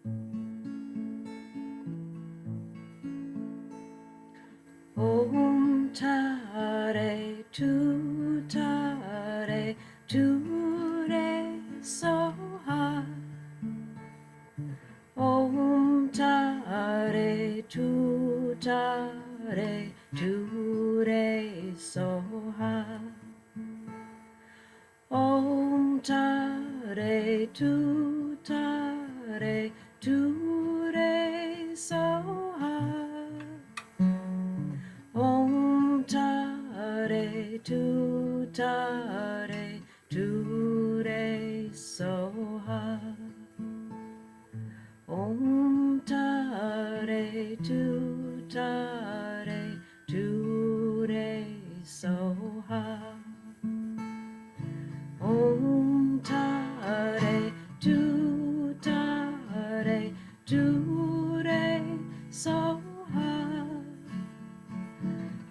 Om tare tu tare tu re soha. Om tare tu tare tu re soha. Om tare tu tare tu re soha. Om tare tu tare tu re soha. Om tare tu tare tu re soha. Om tare tu tare tu re soha.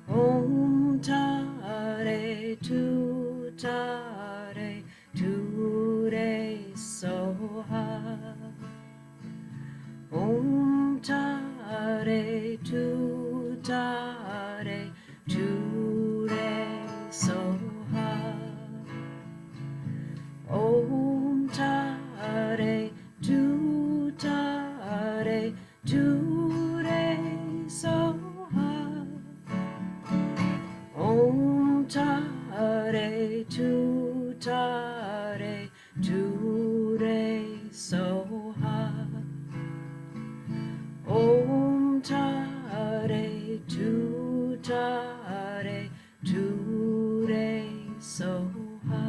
Om tare tu tare tu re soha. Om tare tu tare tu re soha. Om tare tu tare tu re soha. Om tare tu tare tu re soha. Om tare tu tare tu re soha.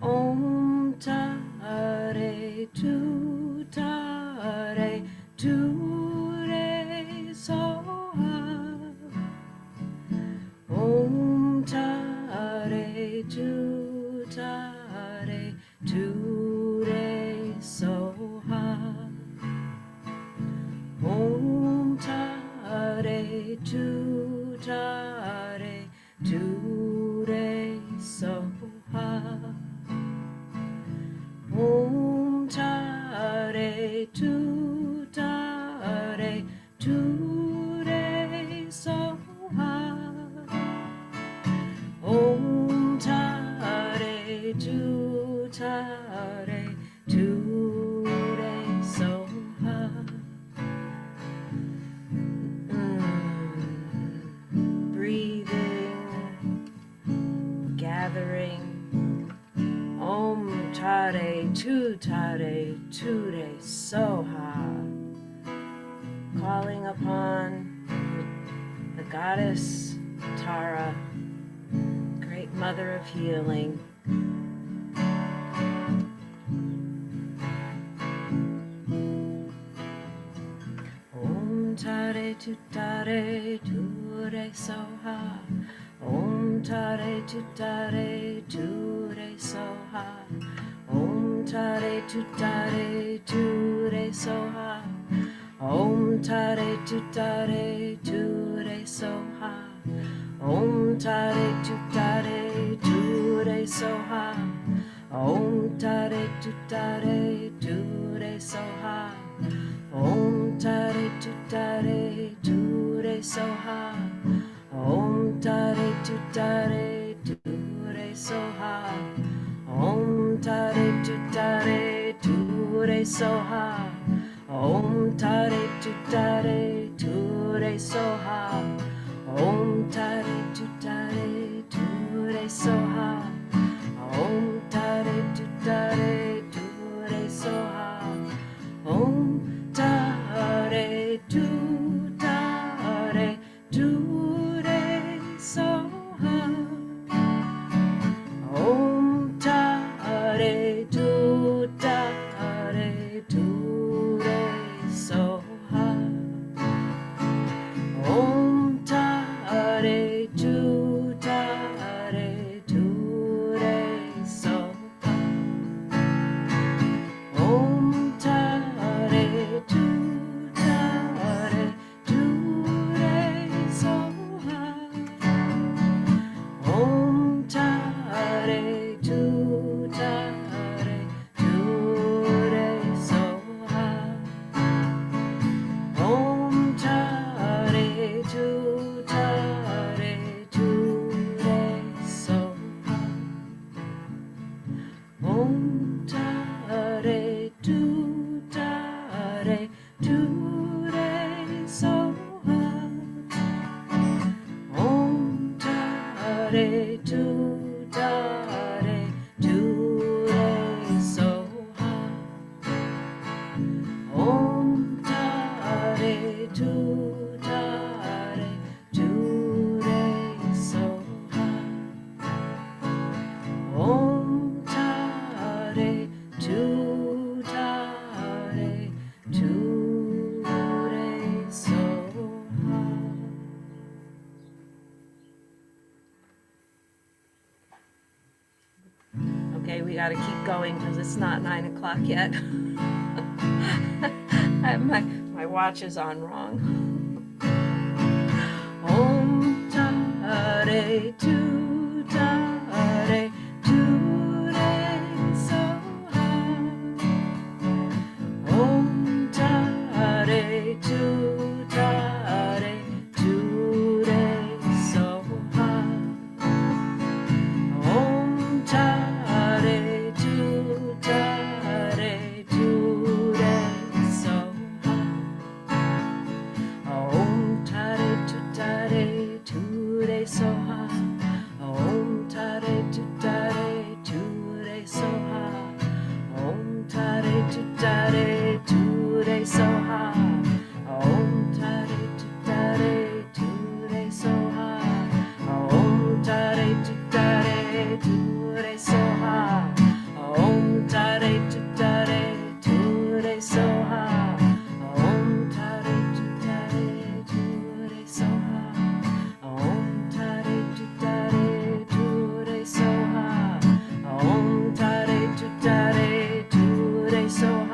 Om tare tu tare tu re soha. Om tare tu tare tu re soha. Om tare tu tare tu re soha. Om tare tu tare tu re soha. Om tare tu tare tu re soha. Breathing, gathering. Om tare tu re soha. Calling upon the goddess Tara, great mother of healing. Om tare tu re soha. Om tare tu re soha. Om tare tu re soha. Om tare tu re soha. Om tare tu re soha. Om tare tu re soha. Om tare tu re soha. Om tare tu re soha. Om tare tu re soha. Om tare tu re soha. Om tare tu re soha. Om tare tu re soha. Om tare tu re soha. Om tare tu re soha. Om tare tu going because it's not 9 o'clock yet. my watch is on wrong. Om Tare Tu Tare Tu Re Soha. Om Tare Tu Tare Tu Re Soha. Om Tare Tu Tare Tu Re Soha. Om Tare Tu Tare Tu Re Soha. Om Tare Tu Tare Tu Re Soha. Om Tare Tu Tare Tu Re Soha. Om Tare Tu Tare Tu Re Soha. Om Tare Tu Tare Tu Re Soha. Om Tare Tu Tare Tu Re Soha. Om Tare Tu Tare Tu Re Soha. Om Tare Tu Tare Tu Re Soha.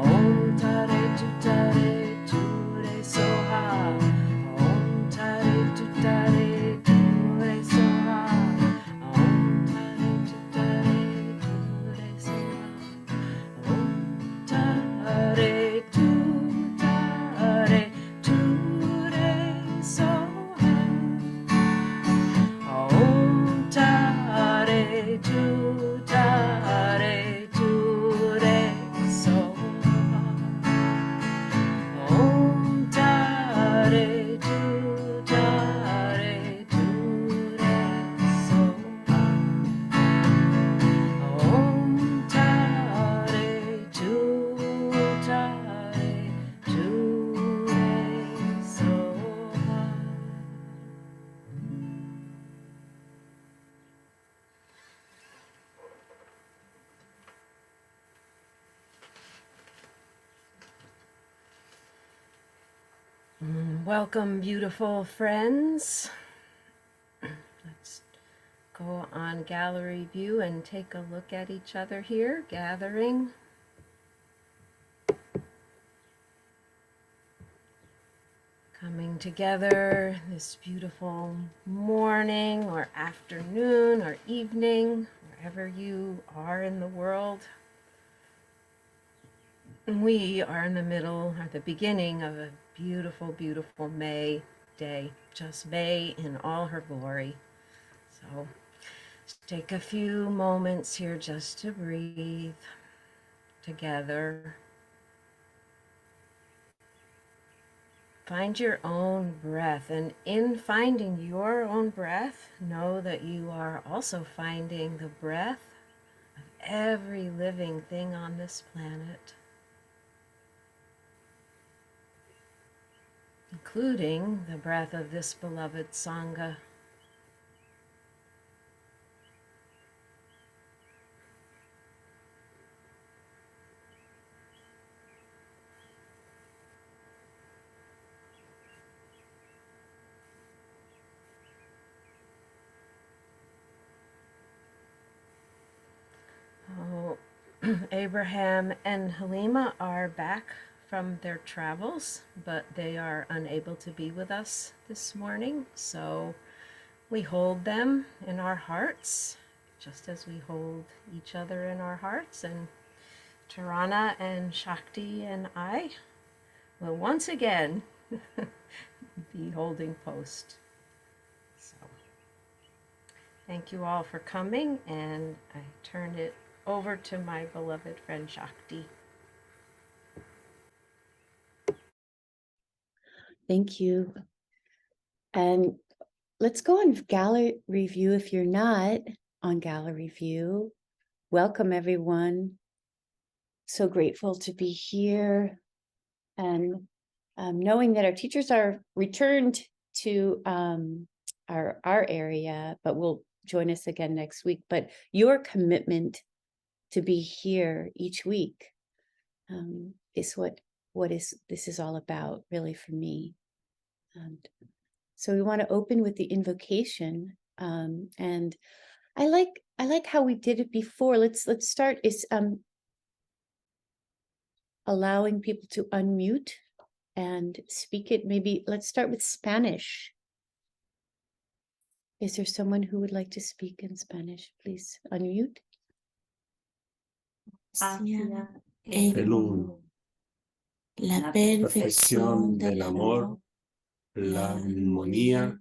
Om Tare Tu Tare Tu Re Soha. Om Tare Tu Tare Tu Re Soha. Om Tare Tu Tare Tu Re Soha. Om Tare Tu Tare Tu Re Soha. Om Tare Tu Tare Tu Re Soha. Om Tare Tu Tare Tu Re Soha. Om Tare Tu Tare Tu Re Soha. Om Tare Tu Tare Tu Re Soha. Welcome, beautiful friends. Let's go on gallery view and take a look at each other here, gathering. Coming together this beautiful morning or afternoon or evening, wherever you are in the world. We are in the middle or the beginning of a beautiful, beautiful May day, just May in all her glory. So take a few moments here just to breathe together. Find your own breath, and in finding your own breath, know that you are also finding the breath of every living thing on this planet, including the breath of this beloved Sangha. Oh, Abraham and Halima are back from their travels, but they are unable to be with us this morning, so we hold them in our hearts, just as we hold each other in our hearts, and Tarana and Shakti and I will once again be holding post. So, thank you all for coming, and I turn it over to my beloved friend Shakti. Thank you. And let's go on gallery view. If you're not on gallery view, welcome everyone. So grateful to be here. And knowing that our teachers are returned to our area, but will join us again next week. But your commitment to be here each week is what this is all about, really, for me. And so we want to open with the invocation, and I I like how we did it before. Let's start is allowing people to unmute and speak it. Maybe let's start with Spanish. Is there someone who would like to speak in Spanish? Please unmute. Hacia el uno, la perfección del amor, la armonía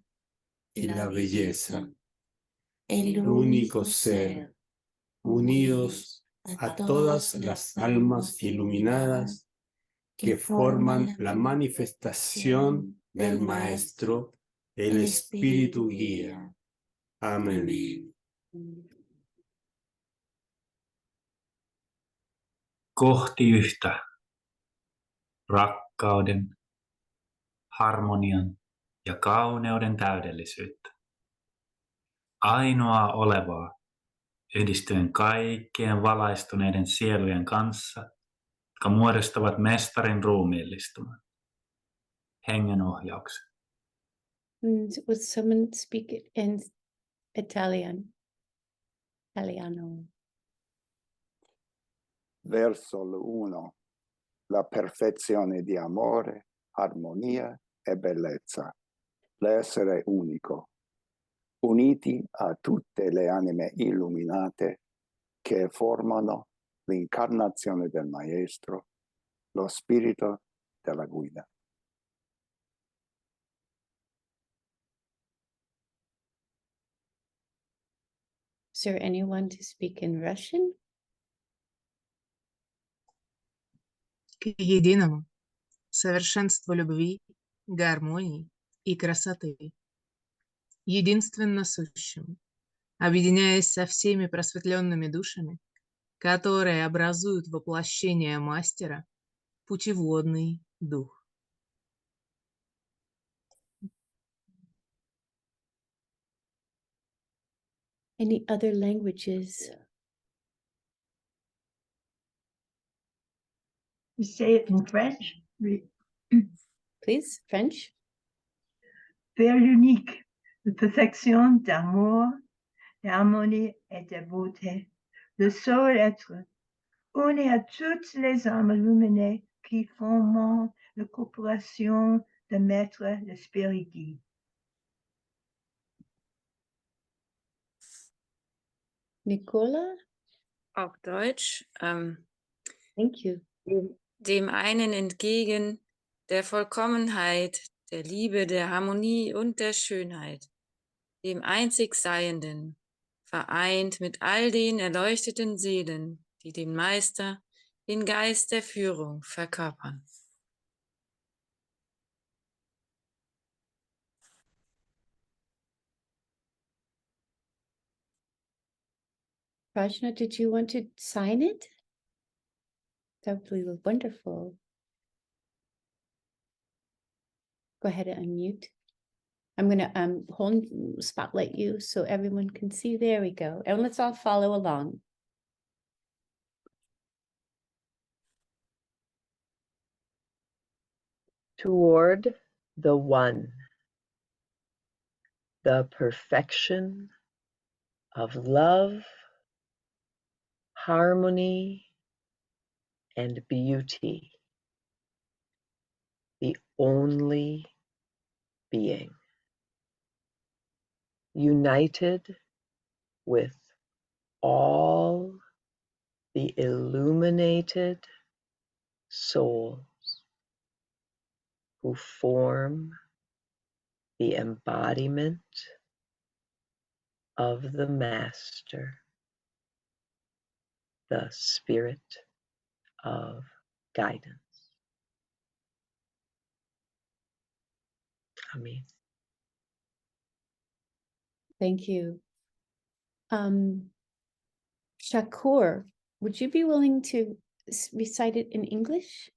y la belleza, el único ser, unidos a todas las almas iluminadas que forman la manifestación del Maestro, el Espíritu Guía. Amén. Kohti yhtä, rakkauden, harmonian ja kauneuden täydellisyyttä. Ainoaa olevaa, yhdistyen kaikkien valaistuneiden sielujen kanssa, jotka muodostavat mestarin ruumiillistuman, hengen ohjauksen. Would someone speak it in Italiano. Verso l'uno, la perfezione di amore, armonia e bellezza, l'essere unico, uniti a tutte le anime illuminate che formano l'incarnazione del Maestro, lo spirito della guida. Is there anyone to speak in Russian? К единому, совершенству любви, гармонии и красоты, единственно сущему, объединяясь со всеми просветленными душами, которые образуют воплощение Мастера, путеводный дух. Any other languages? You say it in French. Please, French. Vers l'unique, de perfection, d'amour, d'harmonie et de beauté, le seul être, uni à toutes les âmes illuminées qui forment la coopération de Maître l'Esprit Guide. Nicola? Auch Deutsch. Thank you. Dem einen entgegen der Vollkommenheit, der Liebe, der Harmonie und der Schönheit, dem einzig Seienden, vereint mit all den erleuchteten Seelen, die den Meister, den Geist der Führung verkörpern. Prajna, did you want to sign it? That would be wonderful. Go ahead and unmute. I'm going to spotlight you so everyone can see. There we go. And let's all follow along. Toward the one, the perfection of love, harmony, and beauty, the only being, united with all the illuminated souls who form the embodiment of the Master, the Spirit of Guidance. Amen. Thank you. Shakur, would you be willing to recite it in English?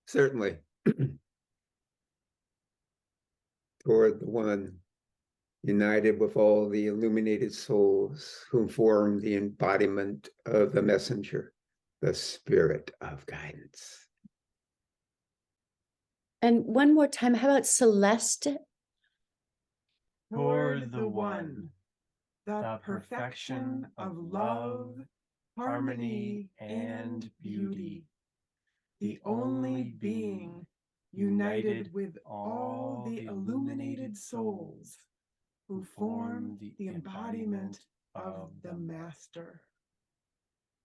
Certainly. Toward the one, united with all the illuminated souls who form the embodiment of the messenger, the Spirit of Guidance. And one more time, how about Celeste? Toward the one, the perfection of love, harmony, and beauty, the only being united with all the illuminated souls who form the embodiment of the Master,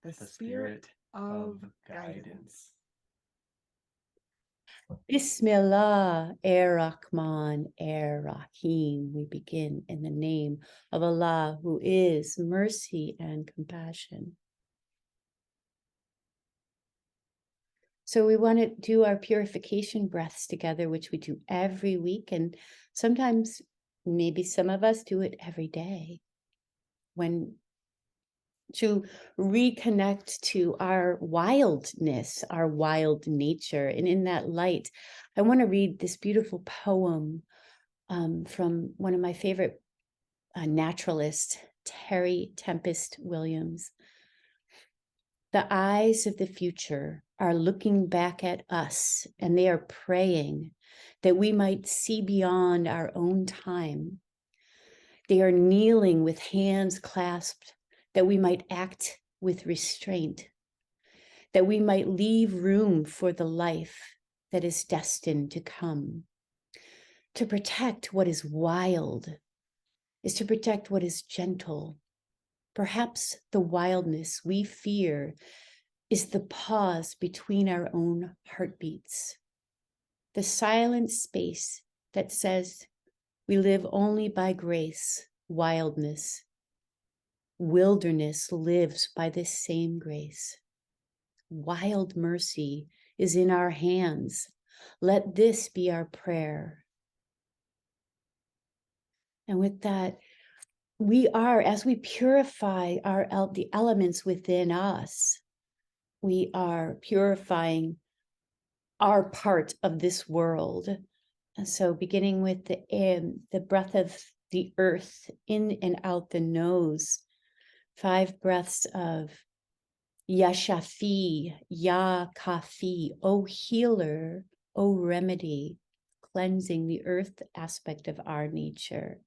the Spirit of guidance. Bismillah, Rahman, Rahim. We begin in the name of Allah, who is mercy and compassion. So we want to do our purification breaths together, which we do every week. And sometimes, maybe some of us do it every day, when to reconnect to our wildness, our wild nature. And in that light, I want to read this beautiful poem from one of my favorite naturalists, Terry Tempest Williams. The eyes of the future are looking back at us, and they are praying that we might see beyond our own time. They are kneeling with hands clasped, that we might act with restraint, that we might leave room for the life that is destined to come. To protect what is wild is to protect what is gentle. Perhaps the wildness we fear is the pause between our own heartbeats, the silent space that says we live only by grace. Wildness, wilderness lives by this same grace. Wild mercy is in our hands. Let this be our prayer. And with that, we are, as we purify the elements within us, we are purifying our part of this world. And so beginning with the breath of the earth in and out the nose, 5 breaths of Ya Shafi, Ya Kafi, O healer, O remedy, cleansing the earth aspect of our nature.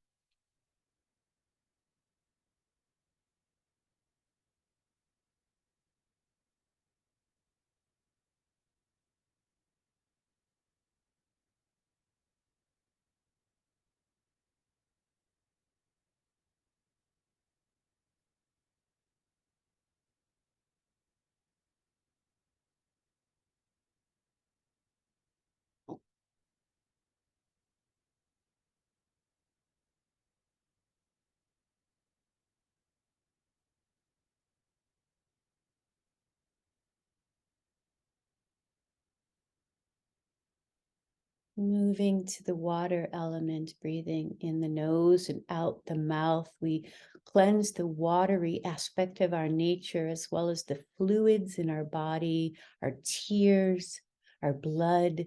Moving to the water element, breathing in the nose and out the mouth, we cleanse the watery aspect of our nature, as well as the fluids in our body, our tears, our blood,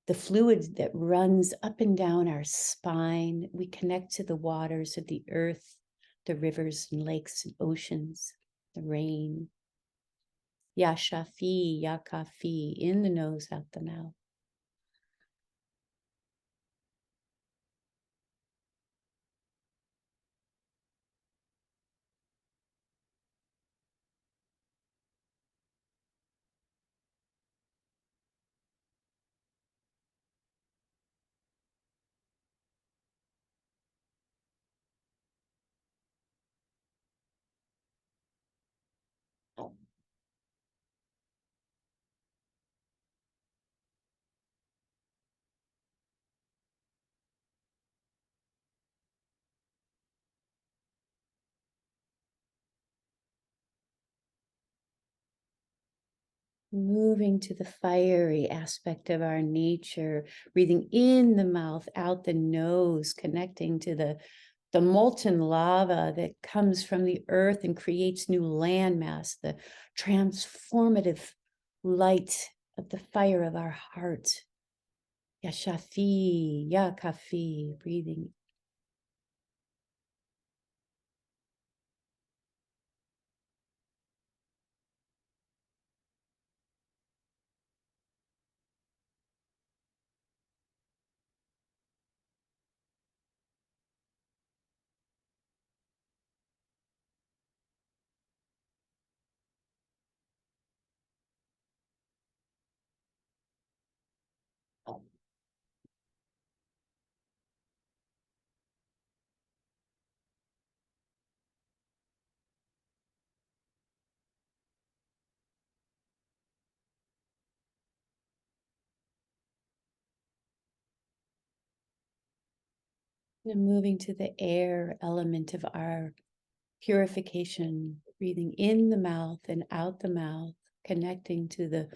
the fluid that runs up and down our spine. We connect to the waters of the earth, the rivers and lakes and oceans, the rain. Ya Shafi, Ya Kafi, in the nose, out the mouth. Moving to the fiery aspect of our nature, breathing in the mouth, out the nose, connecting to the molten lava that comes from the earth and creates new landmass, the transformative light of the fire of our heart. Ya Shafi, Ya Kafi, breathing. And moving to the air element of our purification, breathing in the mouth and out the mouth, connecting to the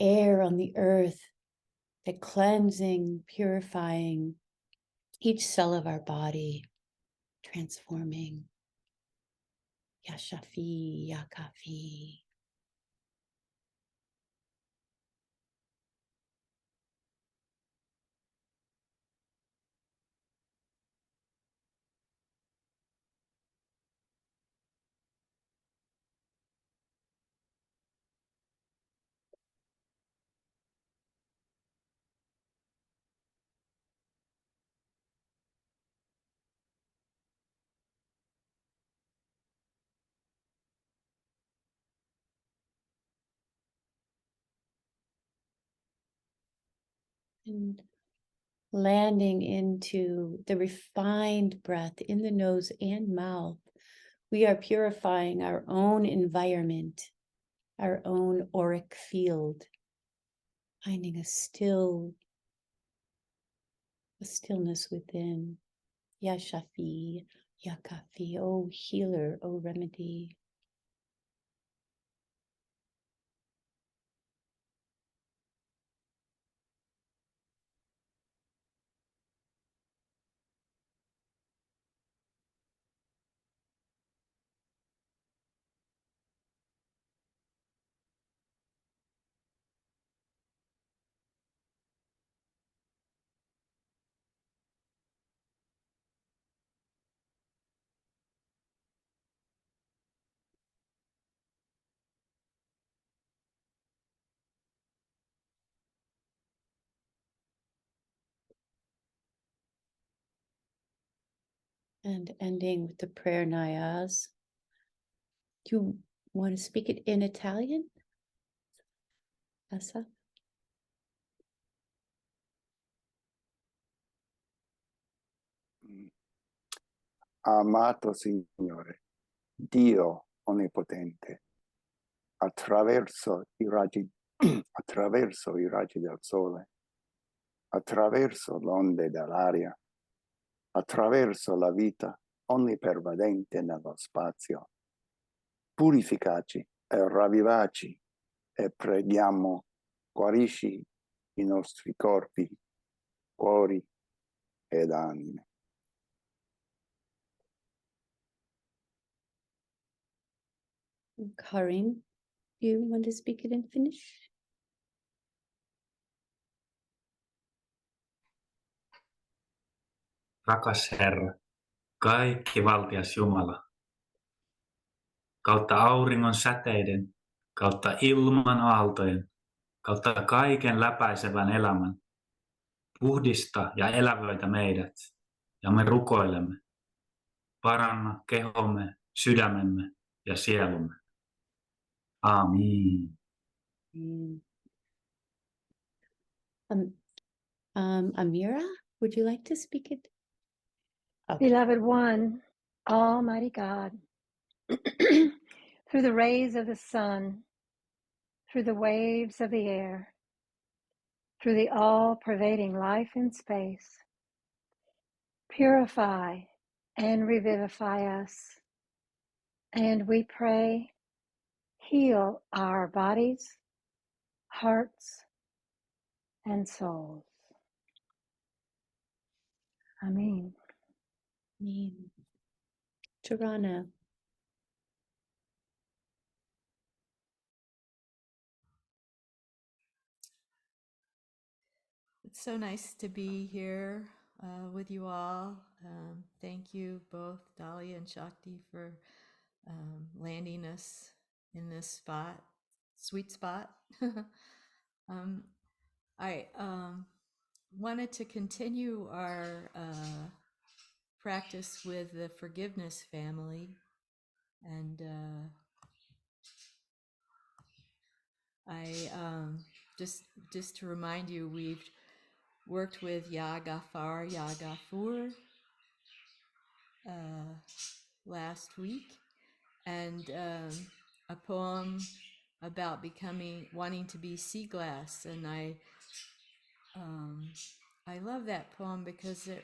air on the earth, the cleansing, purifying each cell of our body, transforming. Yashafi, Yakafi. And landing into the refined breath in the nose and mouth, we are purifying our own environment, our own auric field, finding a stillness within. Yashafi, Yakafi, O healer, O remedy. And ending with the prayer Nayas. Do you want to speak it in Italian, Asa? Amato Signore, Dio onnipotente, attraverso i raggi, attraverso i raggi del sole, attraverso l'onde dell'aria, attraverso la vita onnipervadente nello spazio, purificaci e ravvivaci e preghiamo, guarisci i nostri corpi, cuori ed anime. Karim, you want to speak it in Finnish? Rakas Herra, kaikki valtias Jumala, kautta auringon säteiden, kautta ilman aaltojen, kautta kaiken läpäisevän elämän, puhdista ja elävöitä meidät, ja me rukoilemme. Paranna kehomme, sydämemme ja sielumme. Amiin. Amira, would you like to speak it? Okay. Beloved One, Almighty God, through the rays of the sun, through the waves of the air, through the all-pervading life in space, purify and revivify us. And we pray, heal our bodies, hearts, and souls. Amen. Amen. Tirana. It's so nice to be here with you all. Thank you both, Dahlia and Shakti, for landing us in this spot, sweet spot. I wanted to continue our practice with the forgiveness family, and I just to remind you, we've worked with Ya Ghaffar, Ya Ghafoor last week, and a poem about wanting to be sea glass, and I love that poem because it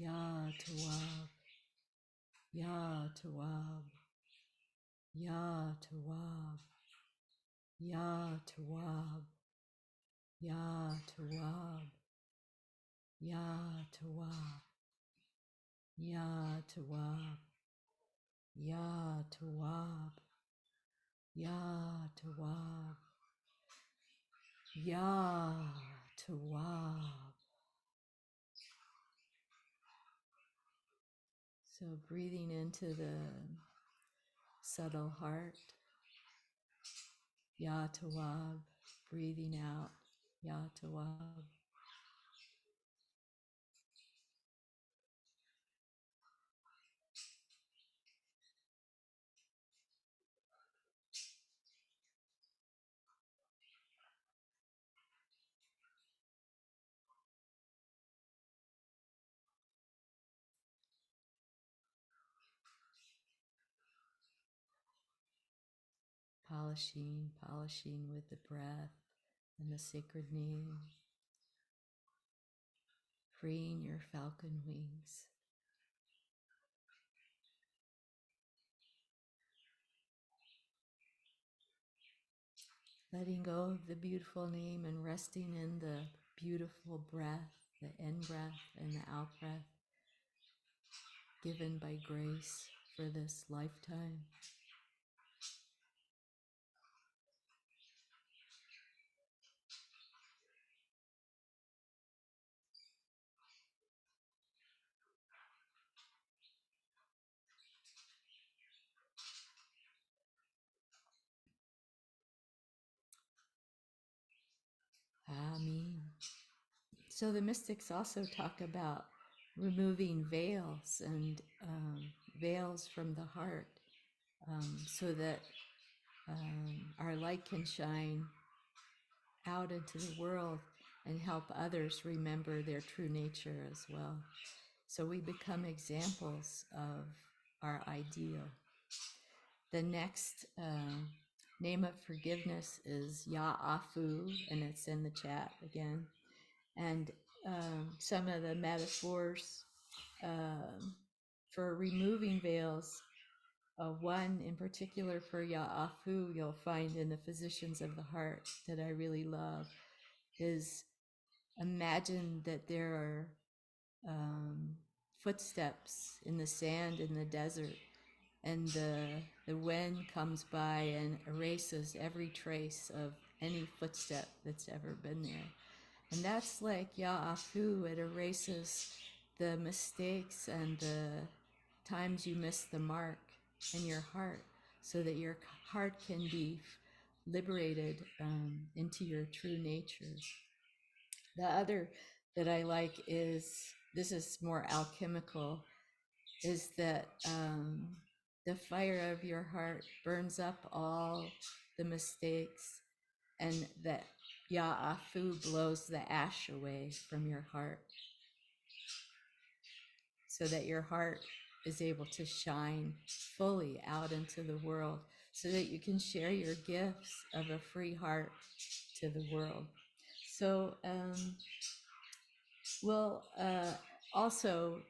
Ya Tawab, Ya Tawab, Ya Tawab, Ya Tawab, Ya Tawab, Ya Tawab, Ya Tawab, Ya Tawab, Ya Tawab, Ya Tawab. So breathing into the subtle heart, Ya Tawab, breathing out, Ya Tawab. Polishing with the breath and the sacred name, freeing your falcon wings. Letting go of the beautiful name and resting in the beautiful breath, the in breath and the out breath, given by grace for this lifetime. Amen. So the mystics also talk about removing veils and veils from the heart, so that our light can shine out into the world and help others remember their true nature as well. So we become examples of our ideal. The next name of forgiveness is Ya'afu, and it's in the chat again. And some of the metaphors for removing veils, one in particular for Ya'afu, you'll find in the Physicians of the Heart that I really love, is imagine that there are footsteps in the sand in the desert, and the wind comes by and erases every trace of any footstep that's ever been there. And that's like Ya'afu. It erases the mistakes and the times you miss the mark in your heart, so that your heart can be liberated into your true nature. The other that I like is, this is more alchemical, is that the fire of your heart burns up all the mistakes, and that Ya'afu blows the ash away from your heart, so that your heart is able to shine fully out into the world, so that you can share your gifts of a free heart to the world. So we'll also,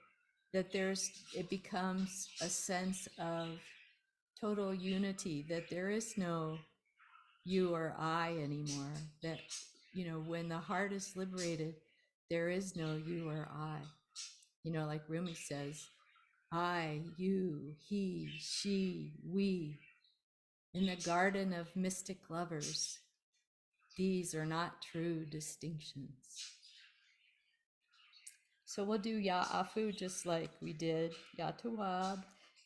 that it becomes a sense of total unity, that there is no you or I anymore, that, when the heart is liberated, there is no you or I. Like Rumi says, I, you, he, she, we. In the garden of mystic lovers, these are not true distinctions. So we'll do Ya'afu just like we did Ya Tawab.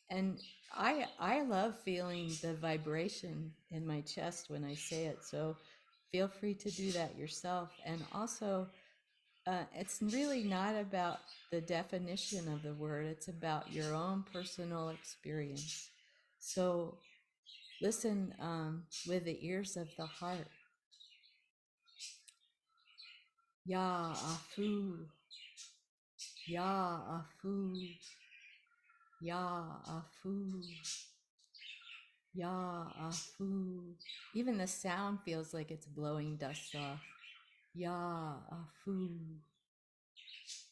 And I love feeling the vibration in my chest when I say it. So feel free to do that yourself. And also, it's really not about the definition of the word. It's about your own personal experience. So listen with the ears of the heart. Ya'afu, Ya'afu, Ya'afu, Ya'afu. Even the sound feels like it's blowing dust off. Ya'afu,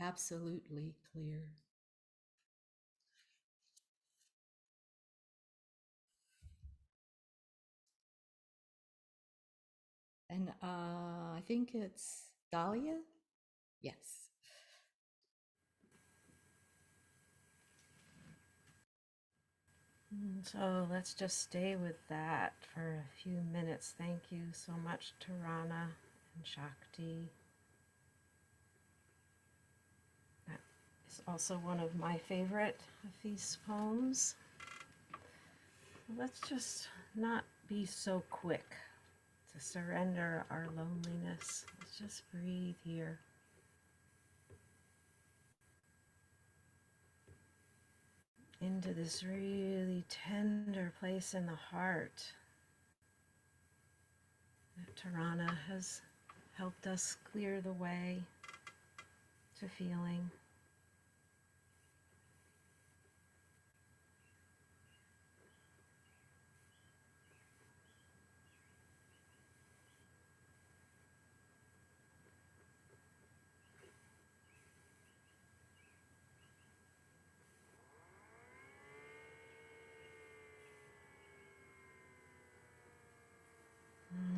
absolutely clear. And I think it's Dahlia. Yes. So let's just stay with that for a few minutes. Thank you so much, Tarana and Shakti. That is also one of my favorite Hafiz poems. Let's just not be so quick to surrender our loneliness. Let's just breathe here. Into this really tender place in the heart that Tarana has helped us clear the way to feeling.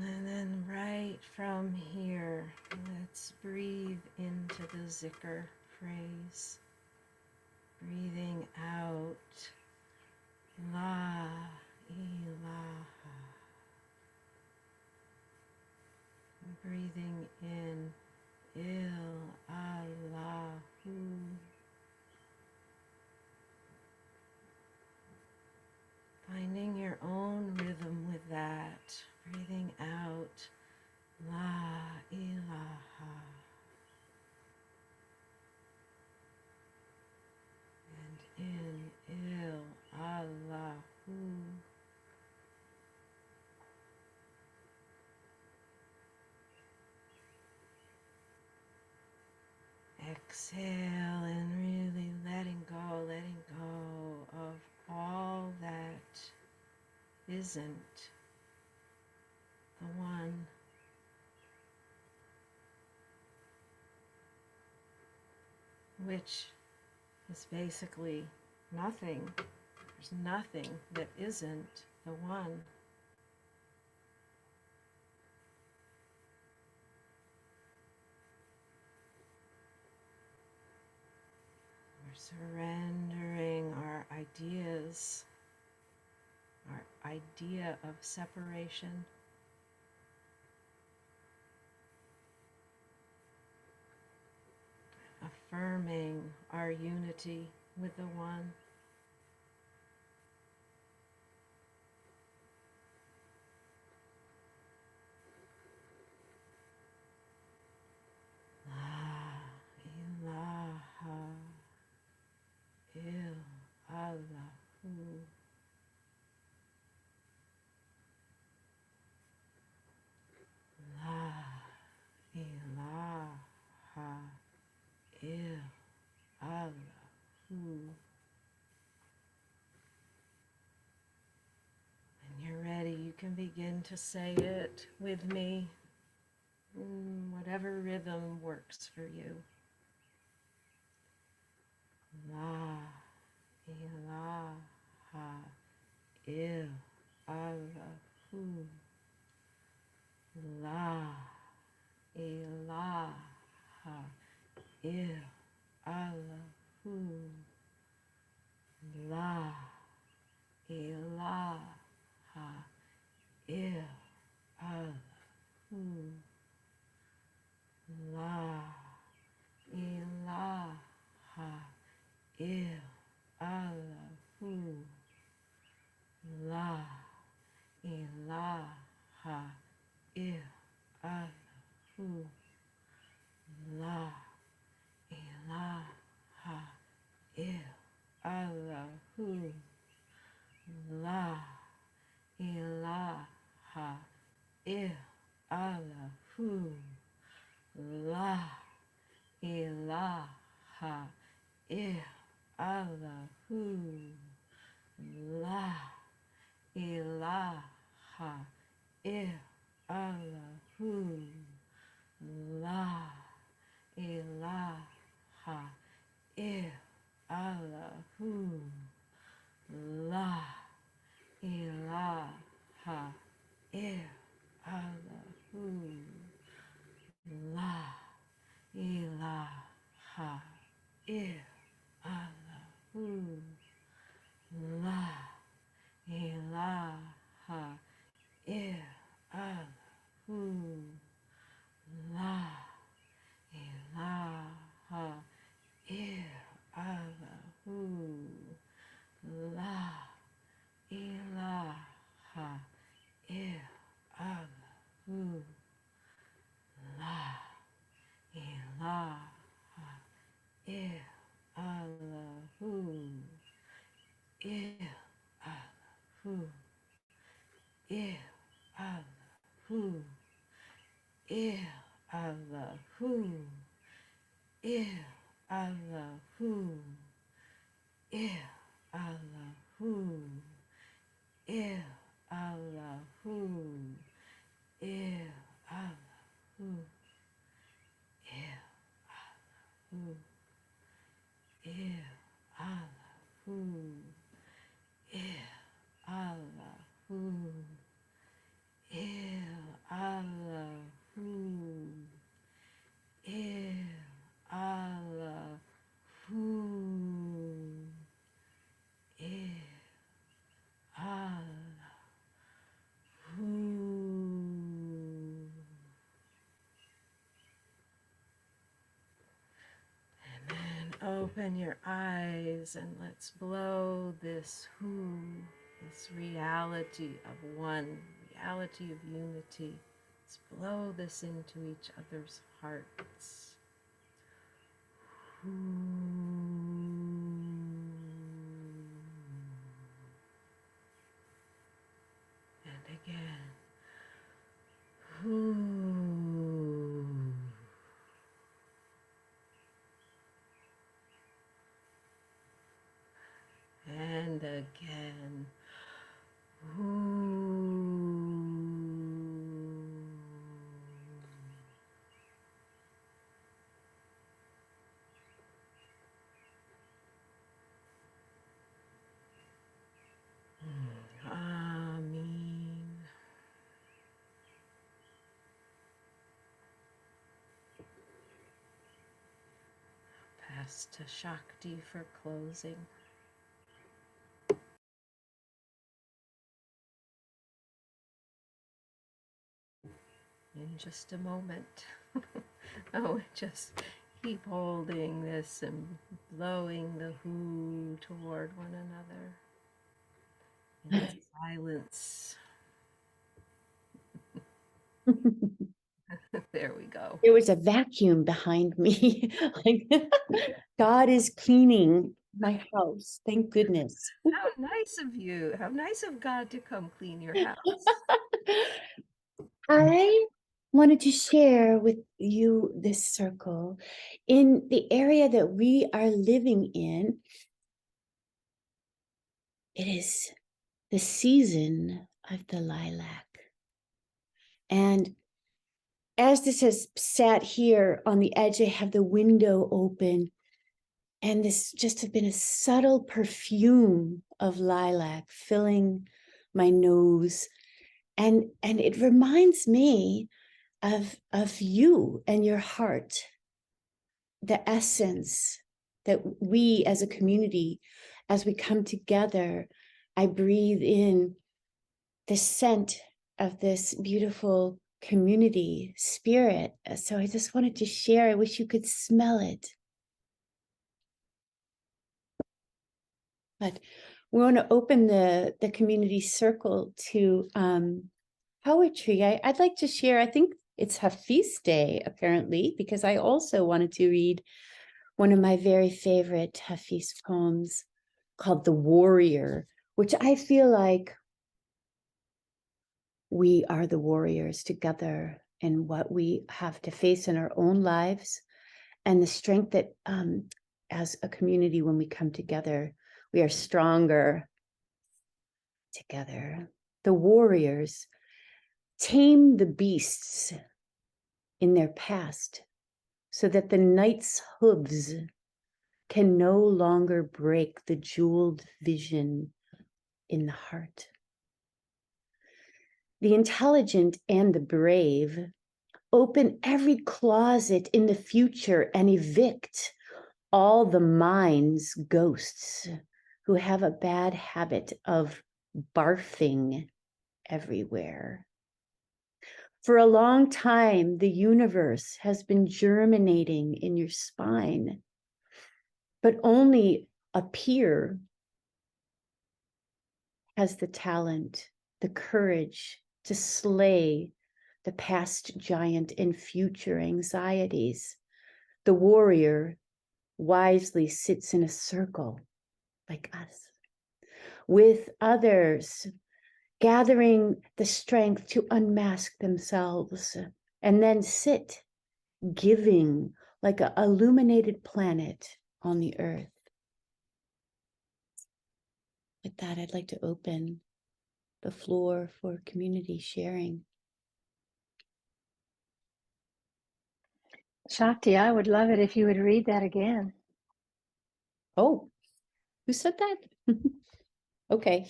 And then right from here, let's breathe into the zikr phrase. Breathing out, La ilaha. Breathing in, Il Allahu. Finding your own rhythm with that. Breathing out, La ilaha. And in, Il Allahu. Exhale and really letting go of all that isn't the one. Which is basically nothing. There's nothing that isn't the one. We're surrendering our ideas, our idea of separation. Affirming our unity with the one. La ilaha il Allahu. La ilaha il Allahu. When you're ready, you can begin to say it with me, whatever rhythm works for you. La ilaha il Allahu. La ilaha il Allahu. La ilaha il Allahu. La ilaha il Allahu. La ilaha il Allahu. La ilaha il Allahu. La ilaha il Allahu. La ilaha il Allahu. La ilaha il Allahu. La ilaha il, Allahu, la, ilaha, il, Allahu, la, ilaha, il, Allahu, la, ilaha, il, Allahu, la, ilaha, il, Allahu, la, ilaha, il, Allahu, la, ilaha, il, Allahu, il, Allahu, il, Allahu, il, Allahu, il, Allahu, il, Allahu, il, Allahu, il, Allahu, il, Allahu, il, Allahu, il, Allahu, il, Allahu, il, Allahu, il, Allahu. And then open your eyes and let's blow this this reality of one, reality of unity. Let's blow this into each other's hearts. And again. And again. Amen. Pass to Shakti for closing. In just a moment. Oh, just keep holding this and blowing the who toward one another in silence. There we go. There was a vacuum behind me. Like, God is cleaning my house. Thank goodness. How nice of you. How nice of God to come clean your house. I wanted to share with you this circle. In the area that we are living in, it is the season of the lilac. And as this has sat here on the edge, I have the window open, and this just has been a subtle perfume of lilac filling my nose. And it reminds me of you and your heart, the essence that we as a community, as we come together, I breathe in the scent of this beautiful community spirit. So I just wanted to share. I wish you could smell it. But we want to open the community circle to poetry. I'd like to share, I think it's Hafiz Day, apparently, because I also wanted to read one of my very favorite Hafiz poems called The Warrior, which I feel like we are the warriors together in what we have to face in our own lives, and the strength that as a community, when we come together, we are stronger together. The warriors tame the beasts in their past so that the night's hooves can no longer break the jeweled vision in the heart. The intelligent and the brave open every closet in the future and evict all the mind's ghosts who have a bad habit of barfing everywhere. For a long time, the universe has been germinating in your spine, but only a peer has the talent, the courage to slay the past giant and future anxieties. The warrior wisely sits in a circle like us, with others, gathering the strength to unmask themselves and then sit, giving like an illuminated planet on the earth. With that, I'd like to open the floor for community sharing. Shakti, I would love it if you would read that again. Oh, who said that? Okay,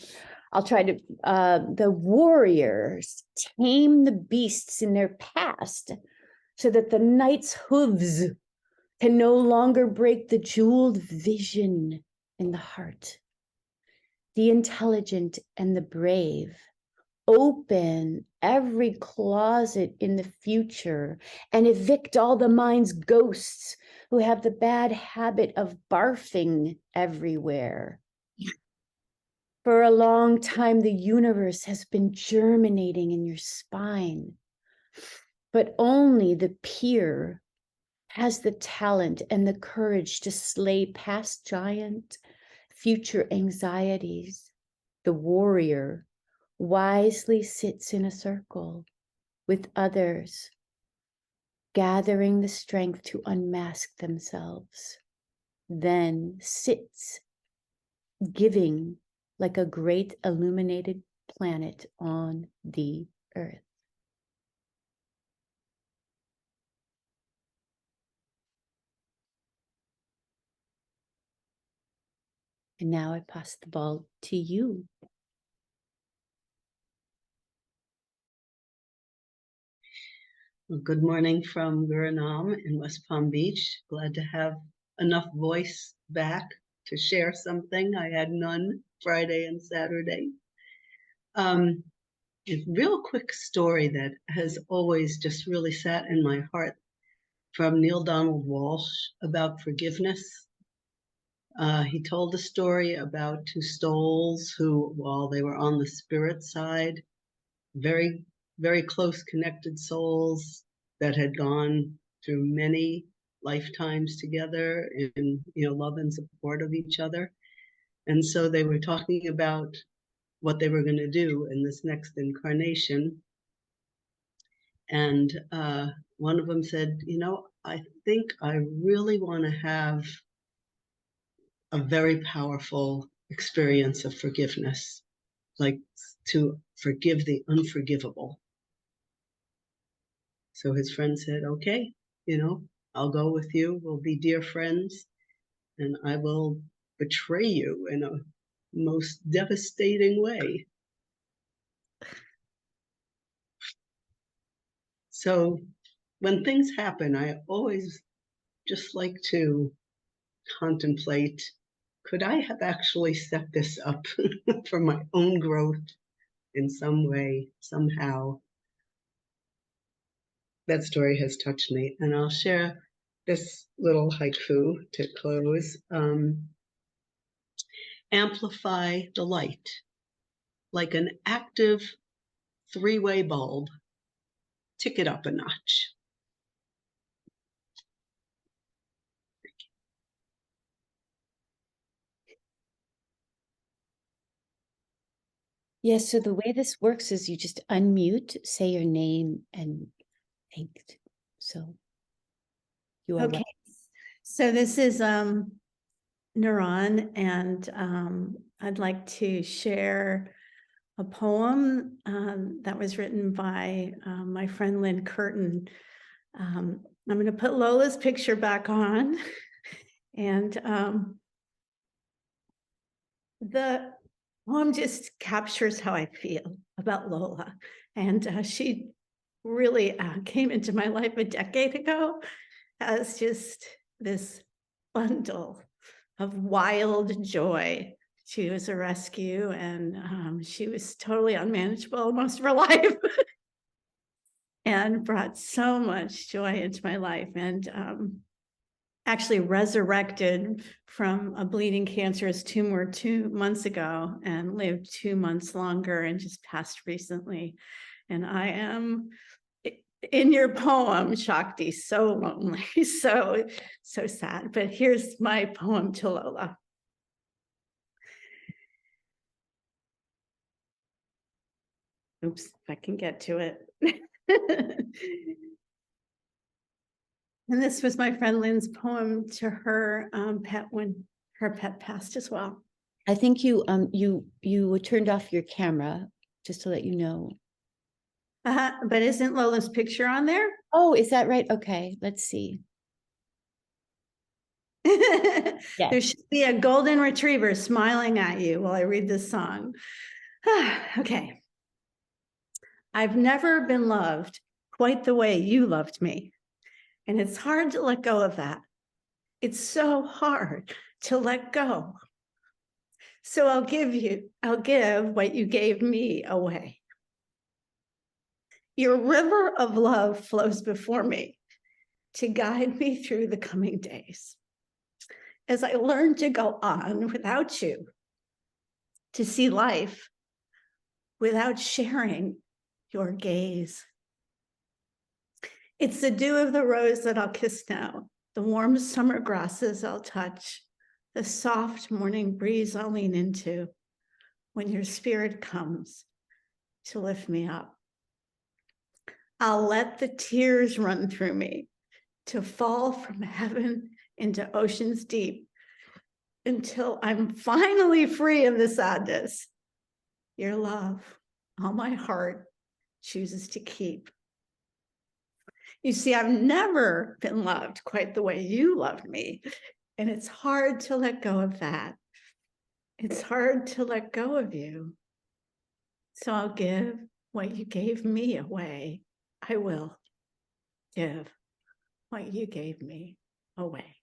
I'll try to. The warriors tame the beasts in their past so that the knight's hooves can no longer break the jeweled vision in the heart. The intelligent and the brave open every closet in the future and evict all the mind's ghosts who have the bad habit of barfing everywhere. For a long time, the universe has been germinating in your spine, but only the peer has the talent and the courage to slay past giant, future anxieties. The warrior wisely sits in a circle with others, gathering the strength to unmask themselves, then sits, giving like a great illuminated planet on the earth. And now I pass the ball to you. Well, good morning from Gurinam in West Palm Beach. Glad to have enough voice back to share something. I had none Friday and Saturday. A real quick story that has always just really sat in my heart from Neil Donald Walsh about forgiveness. He told a story about two souls who, while they were on the spirit side, very, very close connected souls that had gone through many lifetimes together in love and support of each other. And so they were talking about what they were going to do in this next incarnation. And one of them said, I think I really want to have a very powerful experience of forgiveness, like to forgive the unforgivable. So his friend said, okay, I'll go with you. We'll be dear friends, and I will betray you in a most devastating way. So when things happen, I always just like to contemplate, could I have actually set this up for my own growth in some way, somehow? That story has touched me, and I'll share this little haiku to close. Amplify the light like an active three-way bulb. Tick it up a notch. Yes, so the way this works is you just unmute, say your name, and thank. So you are okay. So this is Neuron, and I'd like to share a poem that was written by my friend Lynn Curtin. I'm going to put Lola's picture back on. And the poem just captures how I feel about Lola. And she really came into my life a decade ago as just this bundle of wild joy. She was a rescue, and she was totally unmanageable most of her life and brought so much joy into my life, and actually resurrected from a bleeding cancerous tumor 2 months ago and lived 2 months longer and just passed recently. And I am, in your poem, Shakti, so lonely, so sad. But here's my poem to Lola. Oops, if I can get to it. And this was my friend Lynn's poem to her pet when her pet passed as well. I think you turned off your camera, just to let you know. But isn't Lola's picture on there? Oh, is that right? Okay, let's see. There should be a golden retriever smiling at you while I read this song. Okay. I've never been loved quite the way you loved me. And it's hard to let go of that. It's so hard to let go. So I'll give what you gave me away. Your river of love flows before me to guide me through the coming days. As I learn to go on without you, to see life without sharing your gaze. It's the dew of the rose that I'll kiss now, the warm summer grasses I'll touch, the soft morning breeze I'll lean into when your spirit comes to lift me up. I'll let the tears run through me to fall from heaven into oceans deep until I'm finally free of the sadness. Your love, all my heart chooses to keep. You see, I've never been loved quite the way you loved me, and it's hard to let go of that. It's hard to let go of you. So I'll give what you gave me away. I will give what you gave me away.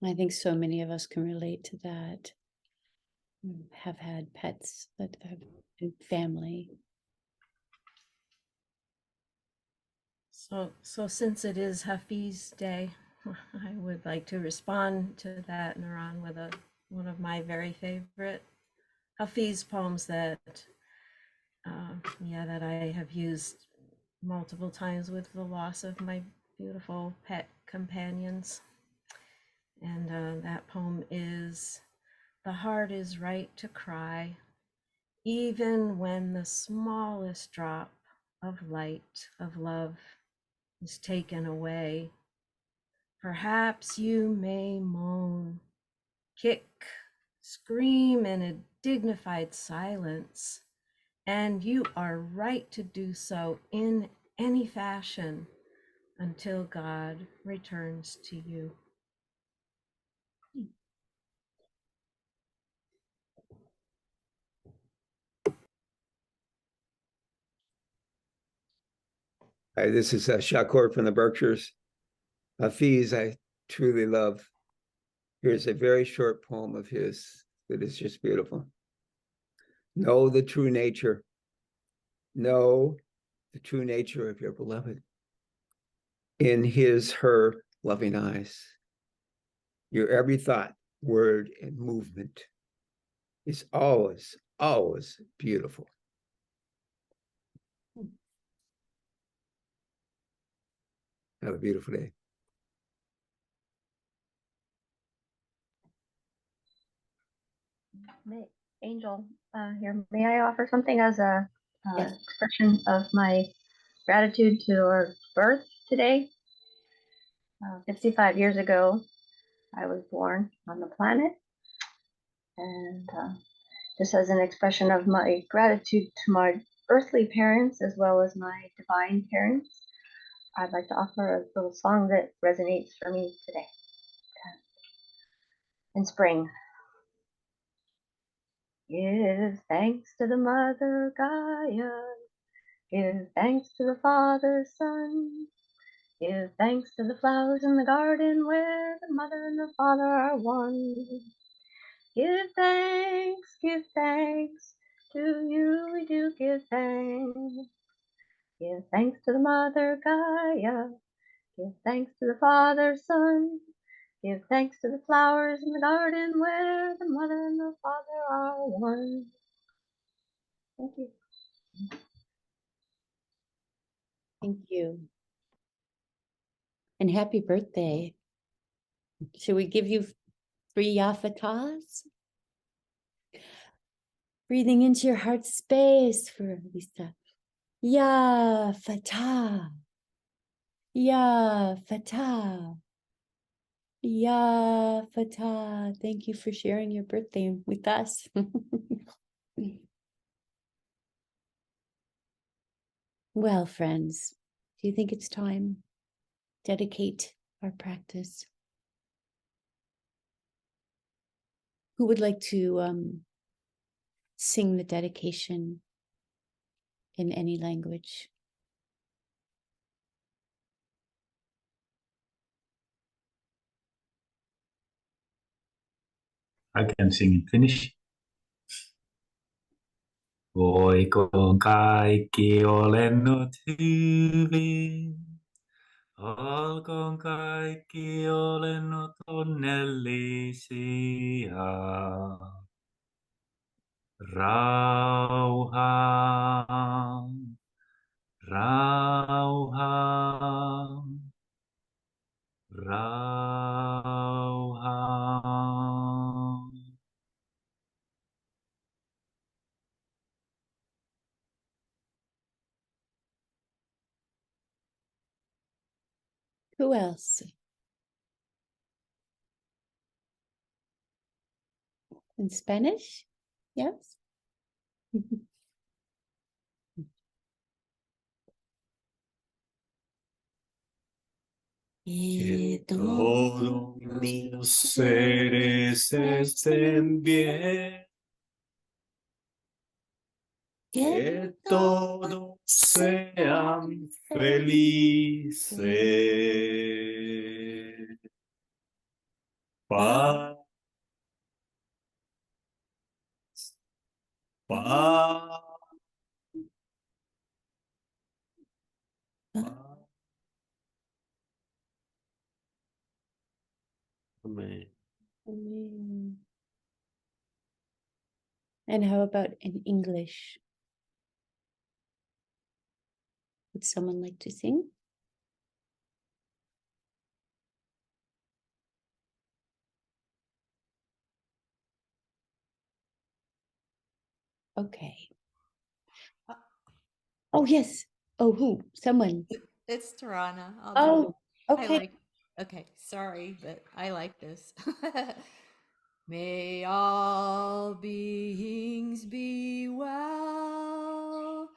I think so many of us can relate to that. Have had pets that have been family. So since it is Hafiz Day, I would like to respond to that, Naran, with one of my very favorite Hafiz poems that that I have used multiple times with the loss of my beautiful pet companions. And that poem is, "The heart is right to cry, even when the smallest drop of light of love is taken away. Perhaps you may moan, kick, scream in a dignified silence, and you are right to do so in any fashion until God returns to you." Hi, this is Shakur from the Berkshires. Hafiz, I truly love. Here's a very short poem of his that is just beautiful. Know the true nature. Know the true nature of your beloved in his, her loving eyes. Your every thought, word, and movement is always, always beautiful. Have a beautiful day. Angel here. May I offer something as a expression of my gratitude to our birth today? 55 years ago, I was born on the planet. And just as an expression of my gratitude to my earthly parents as well as my divine parents, I'd like to offer a little song that resonates for me today. In spring. Give thanks to the Mother Gaia. Give thanks to the Father Sun. Give thanks to the flowers in the garden where the Mother and the Father are one. Give thanks, to you we do give thanks. Give thanks to the Mother Gaia. Give thanks to the Father Sun. Give thanks to the flowers in the garden where the Mother and the Father are one. Thank you. Thank you. And happy birthday. Should we give you 3 yafatas? Breathing into your heart space for Lisa. Yafata. Yafata. Yafata. Thank you for sharing your birthday with us. Well, friends, do you think it's time to dedicate our practice? Who would like to sing the dedication in any language? I can sing in Finnish. Voikoon kaikki olennot hyvin. Olkoon kaikki olennot onnellisia. Rauha, rauha, rauha. Who else? In Spanish? Yes. Que todos los seres estén bien, que todos sean felices. Paz, paz, paz. Amén. Amen. And how about in English? Would someone like to sing? Okay. Oh, yes. Oh, who? Someone. It's Tarana. I'll do Oh, it. okay. Okay, sorry, but I like this. May all beings be well.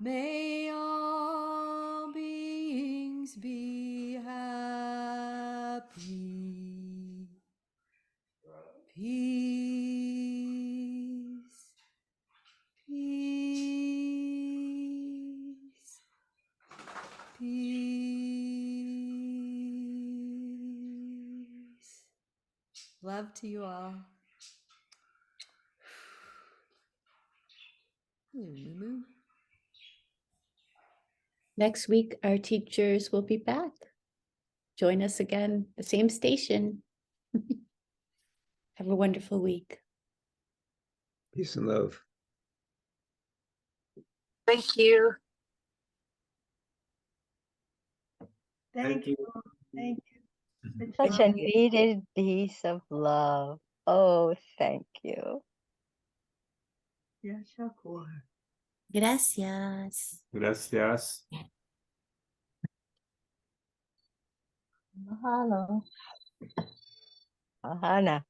May all beings be happy. Peace. Peace. Peace. Love to you all. Moo. Next week, our teachers will be back. Join us again, the same station. Have a wonderful week. Peace and love. Thank you. Thank you. Thank you. Such a needed piece of love. Oh, thank you. Yes, Shakur. Gracias. Gracias. Mahalo. Ahana.